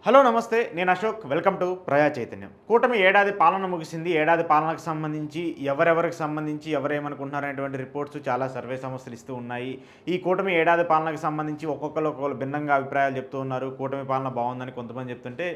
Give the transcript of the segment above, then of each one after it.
Hello నమస్తే నేను Ashok welcome to ప్రజా చైతన్యం. కూటమి ఏడాది పాలన ముగిసింది. ఏడాది పాలనకు సంబంధించి ఎవరెవరికి సంబంధించి ఎవరేమనుకుంటున్నారనేటువంటి రిపోర్ట్స్ చాలా సర్వే సంస్థలు ఇస్తూ ఉన్నాయి. ఈ కూటమి ఏడాది పాలనకు సంబంధించి ఒక్కొక్కరు భిన్నంగా అభిప్రాయాలు చెప్తూ ఉన్నారు. కూటమి పాలన బాగుందని కొంతమంది చెప్తుంటే,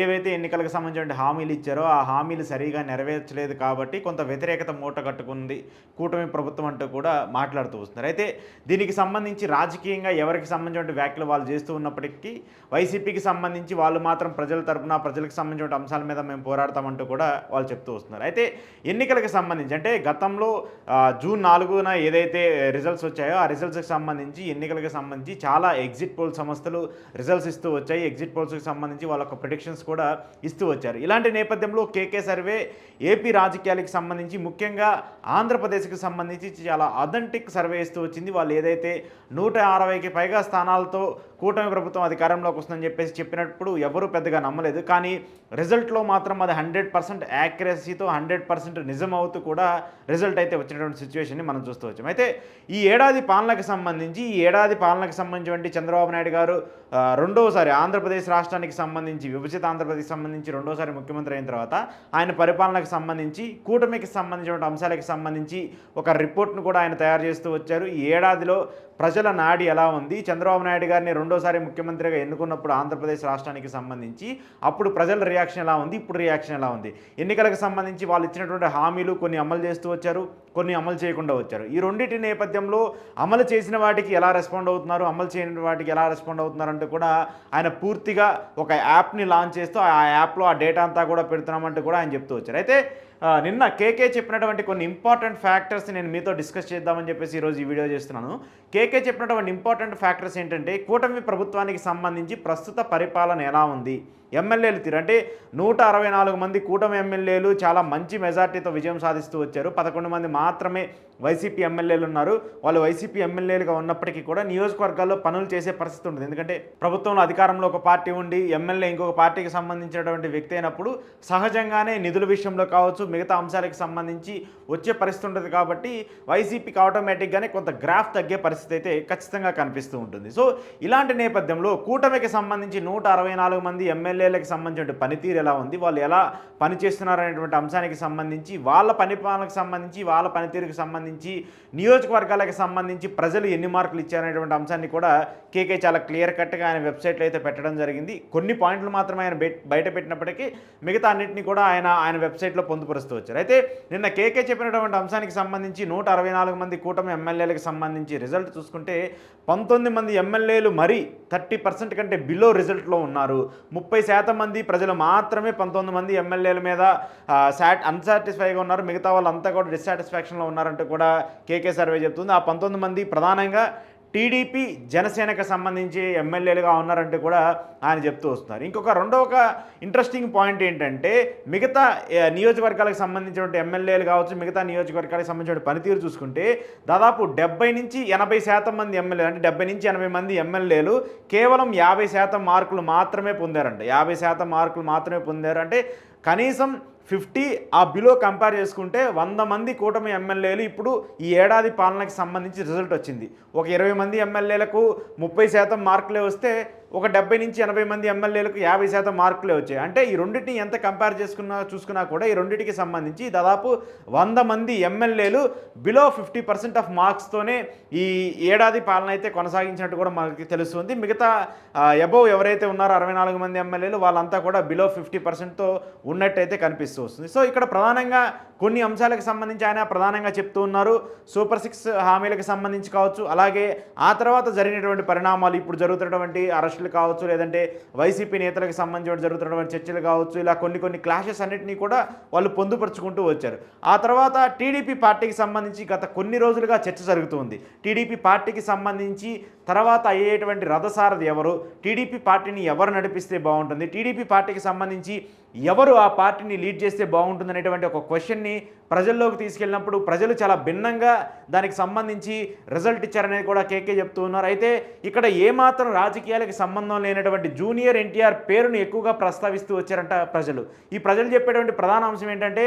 ఏవైతే ఎన్నికలకు సంబంధించిన హామీలు ఇచ్చారో ఆ హామీలు సరిగా నెరవేర్చలేదు కాబట్టి కొంత వ్యతిరేకత మూట కట్టుకుంది కూటమి ప్రభుత్వం అంటూ కూడా మాట్లాడుతూ వస్తున్నారు. అయితే దీనికి సంబంధించి రాజకీయంగా ఎవరికి సంబంధించిన వ్యాఖ్యలు వాళ్ళు చేస్తూ ఉన్నప్పటికీ వైసీపీకి సంబంధించి వాళ్ళు మాత్రం ప్రజల తరపున ప్రజలకు సంబంధించిన అంశాల మీద మేము పోరాడతామంటూ కూడా వాళ్ళు చెప్తూ వస్తున్నారు. అయితే ఎన్నికలకు సంబంధించి అంటే గతంలో జూన్ 4న ఏదైతే రిజల్ట్స్ వచ్చాయో ఆ రిజల్ట్స్కి సంబంధించి ఎన్నికలకు సంబంధించి చాలా ఎగ్జిట్ పోల్ సంస్థలు రిజల్ట్స్ ఇస్తూ వచ్చాయి. ఎగ్జిట్ పోల్స్కి సంబంధించి వాళ్ళ ప్రిడిక్షన్స్ కూడా ఇస్తూ వచ్చారు. ఇలాంటి నేపథ్యంలో కేకే సర్వే ఏపీ రాజకీయాలకు సంబంధించి ముఖ్యంగా ఆంధ్రప్రదేశ్కి సంబంధించి చాలా అథెంటిక్ సర్వే ఇస్తూ వచ్చింది. వాళ్ళు ఏదైతే 160కి పైగా స్థానాలతో కూటమి ప్రభుత్వం అధికారంలోకి వస్తుందని చెప్పినప్పుడు ఎవరూ పెద్దగా నమ్మలేదు. కానీ రిజల్ట్లో మాత్రం అది 100% యాక్యురసీతో 100% నిజం అవుతూ కూడా రిజల్ట్ అయితే వచ్చినటువంటి సిచ్యువేషన్ని మనం చూస్తూ వచ్చాం. అయితే ఈ ఏడాది పాలనకు సంబంధించి చంద్రబాబు నాయుడు గారు రెండోసారి ఆంధ్రప్రదేశ్ రాష్ట్రానికి సంబంధించి విభజిత ఆంధ్రప్రదేశ్కి సంబంధించి రెండోసారి ముఖ్యమంత్రి అయిన తర్వాత ఆయన పరిపాలనకు సంబంధించి కూటమికి సంబంధించిన అంశాలకు సంబంధించి ఒక రిపోర్ట్ను కూడా ఆయన తయారు చేస్తూ వచ్చారు. ఈ ఏడాదిలో ప్రజల నాడి ఎలా ఉంది, చంద్రబాబు నాయుడు గారిని రెండోసారి ముఖ్యమంత్రిగా ఎన్నుకున్నప్పుడు ఆంధ్రప్రదేశ్ రాష్ట్రానికి సంబంధించి అప్పుడు ప్రజల రియాక్షన్ ఎలా ఉంది, ఇప్పుడు రియాక్షన్ ఎలా ఉంది, ఎన్నికలకు సంబంధించి వాళ్ళు ఇచ్చినటువంటి హామీలు కొన్ని అమలు చేస్తూ వచ్చారు, కొన్ని అమలు చేయకుండా వచ్చారు. ఈ రెండింటి నేపథ్యంలో అమలు చేసిన వాటికి ఎలా రెస్పాండ్ అవుతున్నారు, అమలు చేయని వాటికి ఎలా రెస్పాండ్ అవుతున్నారు అంటే కూడా ఆయన పూర్తిగా ఒక యాప్ని లాంచ్ చేస్తూ ఆ యాప్లో ఆ డేటా అంతా కూడా పెడుతున్నామంటూ కూడా ఆయన చెప్తూ వచ్చారు. అయితే నిన్న కేకే చెప్పినటువంటి కొన్ని ఇంపార్టెంట్ ఫ్యాక్టర్స్ నేను మీతో డిస్కస్ చేద్దామని చెప్పేసి ఈరోజు ఈ వీడియో చేస్తున్నాను. కేకే చెప్పినటువంటి ఇంపార్టెంట్ ఫ్యాక్టర్స్ ఏంటంటే కూటమి ప్రభుత్వానికి సంబంధించి ప్రస్తుత పరిపాలన ఎలా ఉంది, ఎమ్మెల్యేలు తీరు అంటే 164 మంది కూటమి ఎమ్మెల్యేలు చాలా మంచి మెజార్టీతో విజయం సాధిస్తూ వచ్చారు. 11 మంది మాత్రమే వైసీపీ ఎమ్మెల్యేలు ఉన్నారు. వాళ్ళు వైసీపీ ఎమ్మెల్యేలుగా ఉన్నప్పటికీ కూడా నియోజకవర్గాల్లో పనులు చేసే పరిస్థితి ఉంటుంది. ఎందుకంటే ప్రభుత్వంలో అధికారంలో ఒక పార్టీ ఉండి ఎమ్మెల్యే ఇంకొక పార్టీకి సంబంధించినటువంటి వ్యక్తి అయినప్పుడు సహజంగానే నిధుల విషయంలో కావచ్చు మిగతా అంశాలకు సంబంధించి వచ్చే పరిస్థితి ఉంటుంది. కాబట్టి వైసీపీకి ఆటోమేటిక్గానే కొంత గ్రాఫ్ తగ్గే పరిస్థితి అయితే ఖచ్చితంగా కనిపిస్తూ ఉంటుంది. సో ఇలాంటి నేపథ్యంలో కూటమికి సంబంధించి 164 మంది ఎమ్మెల్యేలకు సంబంధించిన పనితీరు ఎలా ఉంది, వాళ్ళు ఎలా పనిచేస్తున్నారనేటువంటి అంశానికి సంబంధించి వాళ్ళ పరిపాలనకు సంబంధించి వాళ్ళ పనితీరుకు సంబంధించి నియోజకవర్గాలకు సంబంధించి ప్రజలు ఎన్ని మార్కులు ఇచ్చారనేటువంటి అంశాన్ని కూడా కేకే చాలా క్లియర్ కట్గా ఆయన వెబ్సైట్లో అయితే పెట్టడం జరిగింది. కొన్ని పాయింట్లు మాత్రమే ఆయన బయట పెట్టినప్పటికీ మిగతా అన్నింటినీ కూడా ఆయన వెబ్సైట్లో పొందుపరుస్తూ వచ్చారు. అయితే నిన్న కేకే చెప్పినటువంటి అంశానికి సంబంధించి 164 మంది కూటమి ఎమ్మెల్యేలకు సంబంధించి రిజల్ట్ చూసుకుంటే 19 మంది ఎమ్మెల్యేలు మరీ 30% కంటే బిలో రిజల్ట్లో ఉన్నారు. 30% మంది ప్రజలు మాత్రమే 19 మంది ఎమ్మెల్యేల మీద అన్సాటిస్ఫైగా ఉన్నారు. మిగతా వాళ్ళంతా కూడా డిస్సాటిస్ఫాక్షన్లో ఉన్నారంటూ కూడా కేకే సర్వే చెప్తుంది. ఆ 19 మంది ప్రధానంగా టీడీపీ జనసేనకు సంబంధించి ఎమ్మెల్యేలుగా ఉన్నారంటూ కూడా ఆయన చెప్తూ వస్తున్నారు. రెండవ ఇంట్రెస్టింగ్ పాయింట్ ఏంటంటే మిగతా నియోజకవర్గాలకు సంబంధించినటువంటి ఎమ్మెల్యేలు కావచ్చు, మిగతా నియోజకవర్గాలకు సంబంధించిన పనితీరు చూసుకుంటే దాదాపు 70 నుంచి 80% మంది ఎమ్మెల్యేలు అంటే 70 నుంచి 80 మంది ఎమ్మెల్యేలు కేవలం 50% మార్కులు మాత్రమే పొందారంట. 50% మార్కులు మాత్రమే పొందారు అంటే కనీసం 50 ఆ బిలో కంపేర్ చేసుకుంటే 100 మంది కూటమి ఎమ్మెల్యేలు ఇప్పుడు ఈ ఏడాది పాలనకి సంబంధించి రిజల్ట్ వచ్చింది. ఒక 20 మంది ఎమ్మెల్యేలకు 30% మార్కులే వస్తే ఒక 70 నుంచి 80 మంది ఎమ్మెల్యేలకు 50% మార్కులే వచ్చాయి. అంటే ఈ రెండింటిని ఎంత కంపేర్ చూసుకున్నా కూడా ఈ రెండింటికి సంబంధించి దాదాపు 100 మంది ఎమ్మెల్యేలు బిలో 50% ఆఫ్ మార్క్స్తోనే ఈ ఏడాది పాలన అయితే కొనసాగించినట్టు కూడా మనకి తెలుస్తుంది. మిగతా అబోవ్ ఎవరైతే ఉన్నారో 64 మంది ఎమ్మెల్యేలు వాళ్ళంతా కూడా బిలో 50%తో ఉన్నట్టయితే కనిపిస్తూ వస్తుంది. సో ఇక్కడ ప్రధానంగా కొన్ని అంశాలకు సంబంధించి ఆయన ప్రధానంగా చెప్తూ ఉన్నారు. సూపర్ 6 హామీలకు సంబంధించి కావచ్చు, అలాగే ఆ తర్వాత జరిగినటువంటి పరిణామాలు, ఇప్పుడు జరుగుతున్నటువంటి అరెస్టులు కావచ్చు, లేదంటే వైసీపీ నేతలకు సంబంధించి జరుగుతున్నటువంటి చర్చలు కావచ్చు, ఇలా కొన్ని క్లాషెస్ అన్నింటినీ కూడా వాళ్ళు పొందుపరుచుకుంటూ వచ్చారు. ఆ తర్వాత టీడీపీ పార్టీకి సంబంధించి గత కొన్ని రోజులుగా చర్చ జరుగుతుంది. టీడీపీ పార్టీకి సంబంధించి తర్వాత అయ్యేటువంటి రథసారథి ఎవరు, టీడీపీ పార్టీని ఎవరు నడిపిస్తే బాగుంటుంది, టీడీపీ పార్టీకి సంబంధించి ఎవరు ఆ పార్టీని లీడ్ చేస్తే బాగుంటుందనేటువంటి ఒక క్వశ్చన్ని ప్రజల్లోకి తీసుకెళ్ళినప్పుడు ప్రజలు చాలా భిన్నంగా దానికి సంబంధించి రిజల్ట్ ఇచ్చారనేది కూడా కేకే చెప్తూ ఉన్నారు. అయితే ఇక్కడ ఏమాత్రం రాజకీయాలకు సంబంధం లేనటువంటి జూనియర్ ఎన్టీఆర్ పేరును ఎక్కువగా ప్రస్తావిస్తూ వచ్చారంట ప్రజలు. ఈ ప్రజలు చెప్పేటువంటి ప్రధాన అంశం ఏంటంటే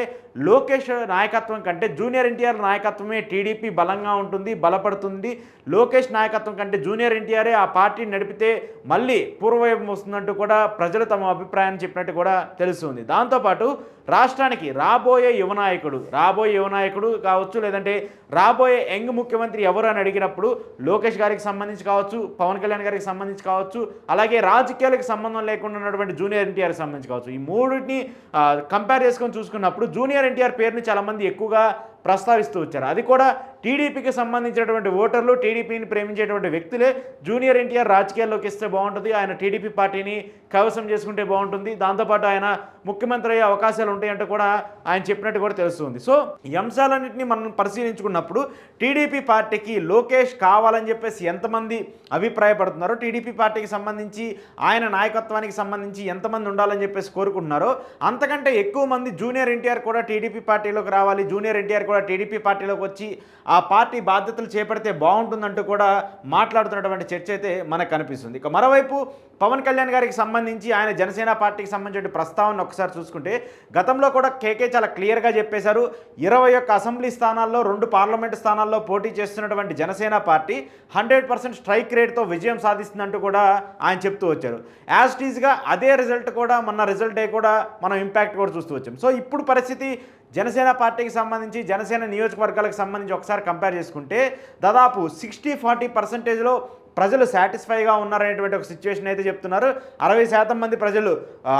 లోకేష్ నాయకత్వం కంటే జూనియర్ ఎన్టీఆర్ నాయకత్వమే టీడీపీ బలంగా ఉంటుంది, బలపడుతుంది. లోకేష్ నాయకత్వం కంటే జూనియర్ ఎన్టీఆరే ఆ పార్టీని నడిపితే మళ్ళీ పూర్వవైపు వస్తుందంటూ కూడా ప్రజలు తమ అభిప్రాయాన్ని చెప్పినట్టు కూడా తెలుస్తుంది. దాంతోపాటు రాష్ట్రానికి రాబోయే యువనాయకుడు కావచ్చు, లేదంటే రాబోయే యంగ్ ముఖ్యమంత్రి ఎవరు అని అడిగినప్పుడు లోకేష్ గారికి సంబంధించి కావచ్చు, పవన్ కళ్యాణ్ గారికి సంబంధించి కావచ్చు, అలాగే రాజకీయాలకు సంబంధం లేకుండా ఉన్నటువంటి జూనియర్ ఎన్టీఆర్కి సంబంధించి కావచ్చు, ఈ మూడింటిని కంపేర్ చేసుకొని చూసుకున్నప్పుడు జూనియర్ ఎన్టీఆర్ పేరుని చాలామంది ఎక్కువగా ప్రస్తావిస్తూ వచ్చారు. అది కూడా టీడీపీకి సంబంధించినటువంటి ఓటర్లు, టీడీపీని ప్రేమించేటువంటి వ్యక్తులే జూనియర్ ఎన్టీఆర్ రాజకీయాల్లోకి ఇస్తే బాగుంటుంది, ఆయన టీడీపీ పార్టీని కైవసం చేసుకుంటే బాగుంటుంది, దాంతోపాటు ఆయన ముఖ్యమంత్రి అయ్యే అవకాశాలు ఉంటాయంటూ కూడా ఆయన చెప్పినట్టు కూడా తెలుస్తుంది. సో ఈ అంశాలన్నింటినీ మనం పరిశీలించుకున్నప్పుడు టీడీపీ పార్టీకి లోకేష్ కావాలని చెప్పేసి ఎంతమంది అభిప్రాయపడుతున్నారో, టీడీపీ పార్టీకి సంబంధించి ఆయన నాయకత్వానికి సంబంధించి ఎంతమంది ఉండాలని చెప్పేసి కోరుకుంటున్నారో అంతకంటే ఎక్కువ మంది జూనియర్ ఎన్టీఆర్ కూడా టీడీపీ పార్టీలోకి రావాలి, జూనియర్ ఎన్టీఆర్ కూడా టీడీపీ పార్టీలోకి వచ్చి ఆ పార్టీ బాధ్యతలు చేపడితే బాగుంటుందంటూ కూడా మాట్లాడుతున్నటువంటి చర్చ అయితే మనకు కనిపిస్తుంది. ఇక మరోవైపు పవన్ కళ్యాణ్ గారికి సంబంధించి ఆయన జనసేన పార్టీకి సంబంధించిన ప్రస్తావన ఒకసారి చూసుకుంటే గతంలో కూడా కేకే చాలా క్లియర్గా చెప్పేశారు. 21 అసెంబ్లీ స్థానాల్లో 2 పార్లమెంటు స్థానాల్లో పోటీ చేస్తున్నటువంటి జనసేన పార్టీ 100% స్ట్రైక్ రేట్తో విజయం సాధిస్తుందంటూ కూడా ఆయన చెప్తూ వచ్చారు. యాజ్ ఇట్ ఈజ్గా అదే రిజల్ట్ కూడా మొన్న రిజల్ట్ డే కూడా మనం ఇంపాక్ట్ కూడా చూస్తూ వచ్చాం. సో ఇప్పుడు పరిస్థితి జనసేన పార్టీకి సంబంధించి జనసేన నియోజకవర్గాలకు సంబంధించి ఒకసారి కంపేర్ చేసుకుంటే దాదాపు 60-40% ప్రజలు సాటిస్ఫైగా ఉన్నారనేటువంటి ఒక సిచ్యువేషన్ అయితే చెప్తున్నారు. 60% మంది ప్రజలు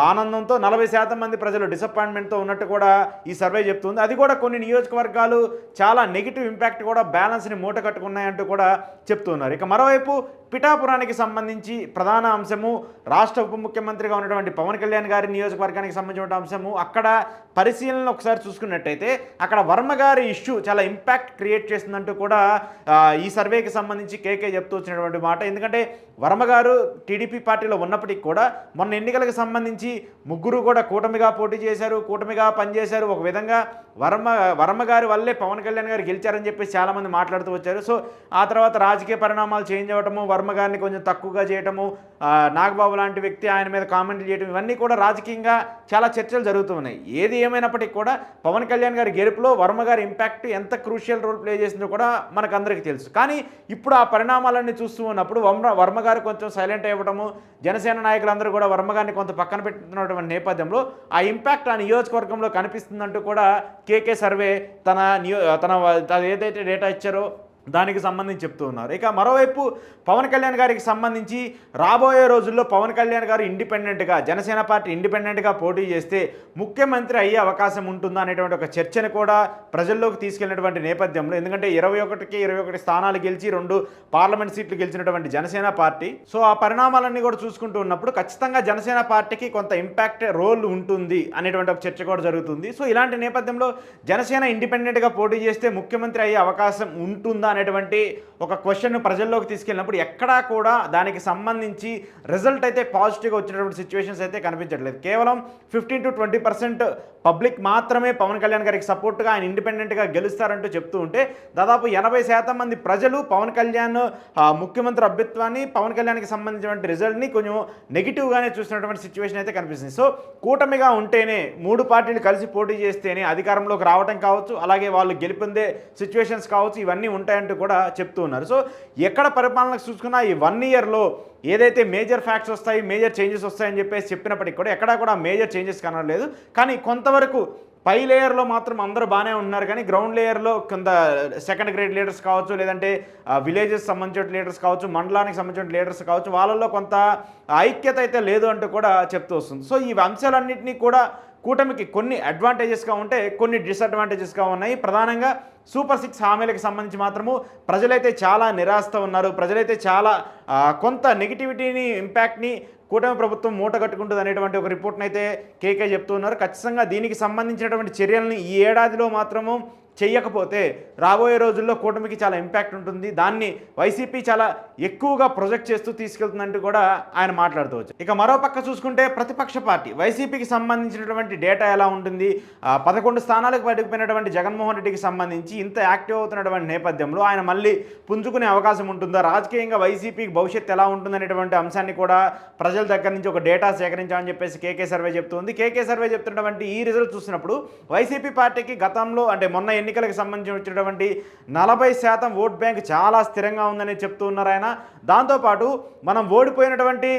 ఆనందంతో, 40% మంది ప్రజలు డిసప్పాయింట్మెంట్తో ఉన్నట్టు కూడా ఈ సర్వే చెప్తుంది. అది కూడా కొన్ని నియోజకవర్గాలు చాలా నెగిటివ్ ఇంపాక్ట్ కూడా బ్యాలెన్స్ని మూట కట్టుకున్నాయంటూ కూడా చెప్తున్నారు. ఇక మరోవైపు పిఠాపురానికి సంబంధించి ప్రధాన అంశము రాష్ట్ర ఉప ముఖ్యమంత్రిగా ఉన్నటువంటి పవన్ కళ్యాణ్ గారి నియోజకవర్గానికి సంబంధించిన అంశము. అక్కడ పరిశీలన ఒకసారి చూసుకున్నట్టయితే అక్కడ వర్మ గారి ఇష్యూ చాలా ఇంపాక్ట్ క్రియేట్ చేస్తుందంటూ కూడా ఈ సర్వేకి సంబంధించి కేకే చెప్తూ వచ్చినటువంటి మాట. ఎందుకంటే వర్మ గారు టీడీపీ పార్టీలో ఉన్నప్పటికీ కూడా మొన్న ఎన్నికలకు సంబంధించి ముగ్గురు కూడా కూటమిగా పోటీ చేశారు, కూటమిగా పనిచేశారు. ఒక విధంగా వర్మ గారి వల్లే పవన్ కళ్యాణ్ గారు గెలిచారని చెప్పేసి చాలామంది మాట్లాడుతూ వచ్చారు. సో ఆ తర్వాత రాజకీయ పరిణామాలు చేంజ్ అవ్వటము, వర్మ గారిని కొంచెం తక్కువగా చేయటము, నాగబాబు లాంటి వ్యక్తి ఆయన మీద కామెంట్లు చేయడం, ఇవన్నీ కూడా రాజకీయంగా చాలా చర్చలు జరుగుతున్నాయి. ఏది ఏమైనప్పటికీ కూడా పవన్ కళ్యాణ్ గారి గెలుపులో వర్మ గారి ఇంపాక్ట్ ఎంత క్రూషియల్ రోల్ ప్లే చేసిందో కూడా మనకందరికీ తెలుసు. కానీ ఇప్పుడు ఆ పరిణామాలన్నీ చూస్తూ ఉన్నప్పుడు వర్మ గారు కొంచెం సైలెంట్ అవ్వడము, జనసేన నాయకులందరూ కూడా వర్మ గారిని కొంత పక్కన పెట్టుతున్నటువంటి నేపథ్యంలో ఆ ఇంపాక్ట్ ఆ నియోజకవర్గంలో కనిపిస్తుందంటూ కూడా కేకే సర్వే తన ఏదైతే డేటా ఇచ్చారో దానికి సంబంధించి చెప్తూ ఉన్నారు. ఇక మరోవైపు పవన్ కళ్యాణ్ గారికి సంబంధించి రాబోయే రోజుల్లో పవన్ కళ్యాణ్ గారు ఇండిపెండెంట్గా, జనసేన పార్టీ ఇండిపెండెంట్గా పోటీ చేస్తే ముఖ్యమంత్రి అయ్యే అవకాశం ఉంటుందా అనేటువంటి ఒక చర్చను కూడా ప్రజల్లోకి తీసుకెళ్లినటువంటి నేపథ్యంలో, ఎందుకంటే 21 స్థానాలు గెలిచి 2 పార్లమెంట్ సీట్లు గెలిచినటువంటి జనసేన పార్టీ, సో ఆ పరిణామాలన్నీ కూడా చూసుకుంటూ ఉన్నప్పుడు ఖచ్చితంగా జనసేన పార్టీకి కొంత ఇంపాక్ట్ రోల్ ఉంటుంది అనేటువంటి ఒక చర్చ కూడా జరుగుతుంది. సో ఇలాంటి నేపథ్యంలో జనసేన ఇండిపెండెంట్గా పోటీ చేస్తే ముఖ్యమంత్రి అయ్యే అవకాశం ఉంటుందా అనేటువంటి ఒక క్వశ్చన్ ప్రజల్లోకి తీసుకెళ్ళినప్పుడు ఎక్కడా కూడా దానికి సంబంధించి రిజల్ట్ అయితే పాజిటివ్గా వచ్చినటువంటి సిచ్యువేషన్స్ అయితే కనిపించట్లేదు. కేవలం 15-20% పబ్లిక్ మాత్రమే పవన్ కళ్యాణ్ గారికి సపోర్ట్గా ఆయన ఇండిపెండెంట్గా గెలుస్తారంటూ చెప్తూ ఉంటే దాదాపు 80% మంది ప్రజలు పవన్ కళ్యాణ్ ముఖ్యమంత్రి అభ్యత్వాన్ని, పవన్ కళ్యాణ్కి సంబంధించినటువంటి రిజల్ట్ని కొంచెం నెగిటివ్గానే చూసినటువంటి సిచ్యువేషన్ అయితే కనిపిస్తుంది. సో కూటమిగా ఉంటేనే, 3 పార్టీలు కలిసి పోటీ చేస్తేనే అధికారంలోకి రావటం కావచ్చు, అలాగే వాళ్ళు గెలుపొందే సిచ్యువేషన్స్ కావచ్చు, ఇవన్నీ ఉంటాయంటూ కూడా చెప్తూ ఉన్నారు. సో ఎక్కడ పరిపాలనకు చూసుకున్నా ఈ 1 ఇయర్లో ఏదైతే మేజర్ ఫ్యాక్ట్స్ వస్తాయి, మేజర్ చేంజెస్ వస్తాయని చెప్పేసి చెప్పినప్పటికీ కూడా ఎక్కడా కూడా మేజర్ చేంజెస్ కనలేదు. కానీ కొంతవరకు పై లేయర్లో మాత్రం అందరూ బాగానే ఉన్నారు, కానీ గ్రౌండ్ లేయర్లో కొంత సెకండ్ గ్రేడ్ లీడర్స్ కావచ్చు, లేదంటే విలేజెస్ సంబంధించిన లీడర్స్ కావచ్చు, మండలానికి సంబంధించిన లీడర్స్ కావచ్చు, వాళ్ళల్లో కొంత ఐక్యత అయితే లేదు అంటూ కూడా చెప్తూ వస్తుంది. సో ఈ అంశాలన్నింటినీ కూడా కూటమికి కొన్ని అడ్వాంటేజెస్గా ఉంటే కొన్ని డిసడ్వాంటేజెస్గా ఉన్నాయి. ప్రధానంగా సూపర్ 6 హామీలకు సంబంధించి మాత్రము ప్రజలైతే చాలా నిరాశతో ఉన్నారు. ప్రజలైతే చాలా కొంత నెగిటివిటీని, ఇంపాక్ట్ని కూటమి ప్రభుత్వం మూటగట్టుకుంటుంది అనేటువంటి ఒక రిపోర్ట్ని అయితే కేకే చెప్తూ ఉన్నారు. ఖచ్చితంగా దీనికి సంబంధించినటువంటి చర్యలని ఈ ఏడాదిలో మాత్రము చెయ్యకపోతే రాబోయే రోజుల్లో కూటమికి చాలా ఇంపాక్ట్ ఉంటుంది, దాన్ని వైసీపీ చాలా ఎక్కువగా ప్రొజెక్ట్ చేస్తూ తీసుకెళ్తుందంటూ కూడా ఆయన మాట్లాడుతూ వచ్చారు. ఇక మరో పక్క చూసుకుంటే ప్రతిపక్ష పార్టీ వైసీపీకి సంబంధించినటువంటి డేటా ఎలా ఉంటుంది, 11 స్థానాలకు పడిపోయినటువంటి జగన్మోహన్ రెడ్డికి సంబంధించి ఇంత యాక్టివ్ అవుతున్నటువంటి నేపథ్యంలో ఆయన మళ్ళీ పుంజుకునే అవకాశం ఉంటుందా, రాజకీయంగా వైసీపీకి భవిష్యత్తు ఎలా ఉంటుందనేటువంటి అంశాన్ని కూడా ప్రజల దగ్గర నుంచి ఒక డేటా సేకరించామని చెప్పేసి కేకే సర్వే చెప్తుంది. కేకే సర్వే చెప్తున్నటువంటి ఈ రిజల్ట్ చూసినప్పుడు వైసీపీ పార్టీకి గతంలో అంటే మొన్న ఎన్నికలకు సంబంధించి వచ్చినటువంటి 40% ఓట్ బ్యాంక్ చాలా స్థిరంగా ఉందని చెప్తూ ఉన్నారు ఆయన. దాంతోపాటు మనం ఓడిపోయినటువంటి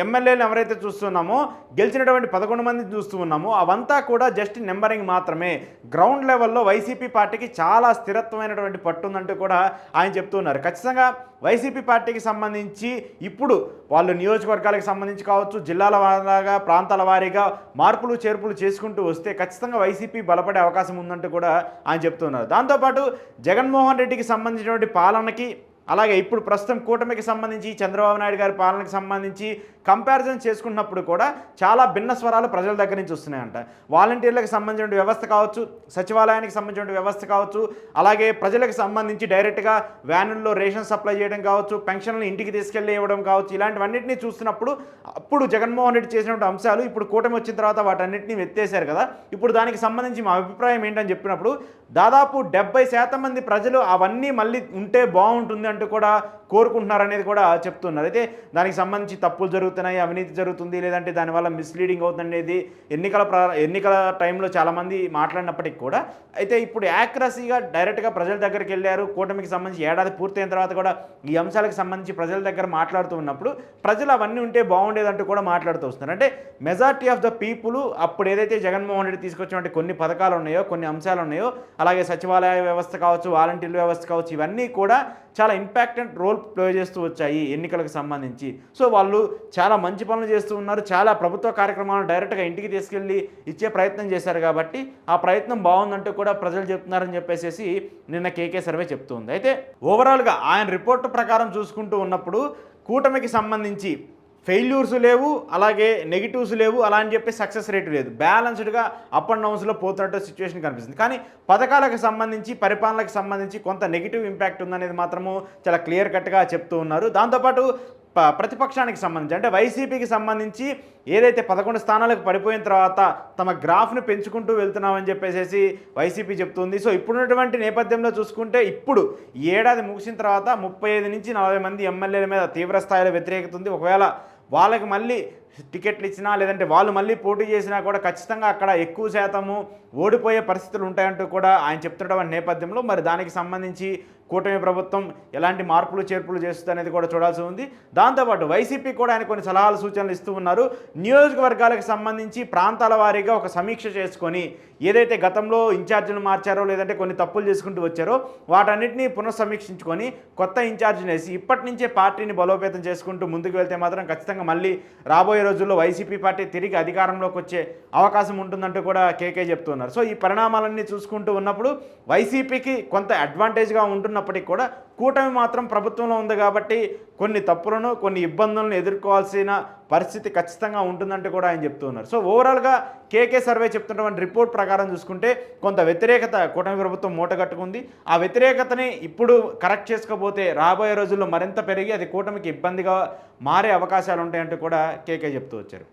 ఎమ్మెల్యేలు ఎవరైతే చూస్తున్నామో గెలిచినటువంటి 11 మంది చూస్తూ ఉన్నామో అవంతా కూడా జస్ట్ నెంబరింగ్ మాత్రమే. గ్రౌండ్ లెవెల్లో వైసీపీ పార్టీకి చాలా స్థిరత్వమైనటువంటి పట్టు ఉందంటూ కూడా ఆయన చెప్తున్నారు. ఖచ్చితంగా వైసీపీ పార్టీకి సంబంధించి ఇప్పుడు వాళ్ళు నియోజకవర్గాలకు సంబంధించి కావచ్చు, జిల్లాల వారీగా ప్రాంతాల వారీగా మార్పులు చేర్పులు చేసుకుంటూ వస్తే ఖచ్చితంగా వైసీపీ బలపడే అవకాశం ఉందంటూ కూడా ఆయన చెప్తున్నారు. దాంతోపాటు జగన్మోహన్ రెడ్డికి సంబంధించినటువంటి పాలనకి అలాగే ఇప్పుడు ప్రస్తుతం కూటమికి సంబంధించి చంద్రబాబు నాయుడు గారి పాలనకు సంబంధించి కంపారిజన్ చేసుకున్నప్పుడు కూడా చాలా భిన్న స్వరాలు ప్రజల దగ్గర నుంచి వస్తున్నాయంట. వాలంటీర్లకు సంబంధించిన వ్యవస్థ కావచ్చు, సచివాలయానికి సంబంధించిన వ్యవస్థ కావచ్చు, అలాగే ప్రజలకు సంబంధించి డైరెక్ట్గా వ్యానుల్లో రేషన్ సప్లై చేయడం కావచ్చు, పెన్షన్లు ఇంటికి తీసుకెళ్ళి ఇవ్వడం కావచ్చు, ఇలాంటివన్నింటినీ చూస్తున్నప్పుడు అప్పుడు జగన్మోహన్ రెడ్డి చేసినటువంటి అంశాలు ఇప్పుడు కూటమి వచ్చిన తర్వాత వాటన్నిటిని ఎత్తేసారు కదా. ఇప్పుడు దానికి సంబంధించి మా అభిప్రాయం ఏంటని చెప్పినప్పుడు దాదాపు 70% మంది ప్రజలు అవన్నీ మళ్ళీ ఉంటే బాగుంటుంది అంటూ కూడా కోరుకుంటున్నారు అనేది కూడా చెప్తున్నారు. అయితే దానికి సంబంధించి తప్పులు జరుగుతున్నాయి, అవినీతి జరుగుతుంది, లేదంటే దానివల్ల మిస్లీడింగ్ అవుతుంది అనేది ఎన్నికల టైంలో చాలామంది మాట్లాడినప్పటికీ కూడా అయితే ఇప్పుడు యాక్యురసీగా డైరెక్ట్గా ప్రజల దగ్గరికి వెళ్ళారు. కూటమికి సంబంధించి ఏడాది పూర్తయిన తర్వాత కూడా ఈ అంశాలకు సంబంధించి ప్రజల దగ్గర మాట్లాడుతూ ఉన్నప్పుడు ప్రజలు అవన్నీ ఉంటే బాగుండేదంటూ కూడా మాట్లాడుతూ వస్తున్నారు. అంటే మెజారిటీ ఆఫ్ ద పీపుల్ అప్పుడు ఏదైతే జగన్మోహన్ రెడ్డి తీసుకొచ్చినటువంటి కొన్ని పథకాలు ఉన్నాయో, కొన్ని అంశాలు ఉన్నాయో, అలాగే సచివాలయ వ్యవస్థ కావచ్చు, వాలంటీర్ల వ్యవస్థ కావచ్చు, ఇవన్నీ కూడా చాలా ఇంపాక్టెంట్ రోల్ ప్లే చేస్తూ వచ్చాయి ఎన్నికలకు సంబంధించి. సో వాళ్ళు చాలా మంచి పనులు చేస్తూ ఉన్నారు, చాలా ప్రభుత్వ కార్యక్రమాలను డైరెక్ట్గా ఇంటికి తీసుకెళ్ళి ఇచ్చే ప్రయత్నం చేశారు కాబట్టి ఆ ప్రయత్నం బాగుందంటూ కూడా ప్రజలు చెప్తున్నారని చెప్పేసి నిన్న కేకే సర్వే చెప్తుంది. అయితే ఓవరాల్గా ఆయన రిపోర్టు ప్రకారం చూసుకుంటూ ఉన్నప్పుడు కూటమికి సంబంధించి ఫెయిల్యూర్స్ లేవు, అలాగే నెగిటివ్స్ లేవు, అలా అని చెప్పి సక్సెస్ రేటు లేదు, బ్యాలెన్స్డ్గా అప్ అండ్ డౌన్స్లో పోతున్నట్టు సిచ్యువేషన్ కనిపిస్తుంది. కానీ పథకాలకు సంబంధించి పరిపాలనకు సంబంధించి కొంత నెగిటివ్ ఇంపాక్ట్ ఉందనేది మాత్రము చాలా క్లియర్ కట్గా చెప్తూ ఉన్నారు. దాంతోపాటు ప్రతిపక్షానికి సంబంధించి అంటే వైసీపీకి సంబంధించి ఏదైతే 11 స్థానాలకు పడిపోయిన తర్వాత తమ గ్రాఫ్ను పెంచుకుంటూ వెళ్తున్నామని చెప్పేసి వైసీపీ చెప్తుంది. సో ఇప్పుడున్నటువంటి నేపథ్యంలో చూసుకుంటే ఇప్పుడు ఈ ఏడాది ముగిసిన తర్వాత 35 నుంచి 40 మంది ఎమ్మెల్యేల మీద తీవ్ర స్థాయిలో వ్యతిరేకత ఉంది. ఒకవేళ వాళ్ళకి మళ్ళీ టికెట్లు ఇచ్చినా లేదంటే వాళ్ళు మళ్ళీ పోటీ చేసినా కూడా ఖచ్చితంగా అక్కడ ఎక్కువ శాతము ఓడిపోయే పరిస్థితులు ఉంటాయంటూ కూడా ఆయన చెప్తున్న నేపథ్యంలో మరి దానికి సంబంధించి కూటమి ప్రభుత్వం ఎలాంటి మార్పులు చేర్పులు చేస్తుంది అనేది కూడా చూడాల్సి ఉంది. దాంతోపాటు వైసీపీ కూడా ఆయన కొన్ని సలహాలు సూచనలు ఇస్తూ ఉన్నారు. నియోజకవర్గాలకు సంబంధించి ప్రాంతాల వారీగా ఒక సమీక్ష చేసుకొని ఏదైతే గతంలో ఇన్ఛార్జీలు మార్చారో లేదంటే కొన్ని తప్పులు చేసుకుంటూ వచ్చారో వాటన్నిటిని పునఃసమీక్షించుకొని కొత్త ఇన్ఛార్జిని వేసి ఇప్పటి నుంచే పార్టీని బలోపేతం చేసుకుంటూ ముందుకు వెళ్తే మాత్రం ఖచ్చితంగా మళ్ళీ రాబోయే రోజుల్లో వైసీపీ పార్టీ తిరిగి అధికారంలోకి వచ్చే అవకాశం ఉంటుందంటూ కూడా కేకే చెప్తున్నారు. సో ఈ పరిణామాలన్నీ చూసుకుంటూ ఉన్నప్పుడు వైసీపీకి కొంత అడ్వాంటేజ్గా ఉంటున్నప్పటికీ కూడా కూటమి మాత్రం ప్రభుత్వంలో ఉంది కాబట్టి కొన్ని తప్పులను కొన్ని ఇబ్బందులను ఎదుర్కోవాల్సిన పరిస్థితి ఖచ్చితంగా ఉంటుందంటూ కూడా ఆయన చెప్తున్నారు. సో ఓవరాల్గా కేకే సర్వే చెప్తున్నటువంటి రిపోర్ట్ ప్రకారం చూసుకుంటే కొంత వ్యతిరేకత కూటమి ప్రభుత్వం మూటగట్టుకుంది. ఆ వ్యతిరేకతని ఇప్పుడు కరెక్ట్ చేసుకోబోతే రాబోయే రోజుల్లో మరింత పెరిగి అది కూటమికి ఇబ్బందిగా మారే అవకాశాలు ఉంటాయంటూ కూడా కేకే చెప్తూ వచ్చారు.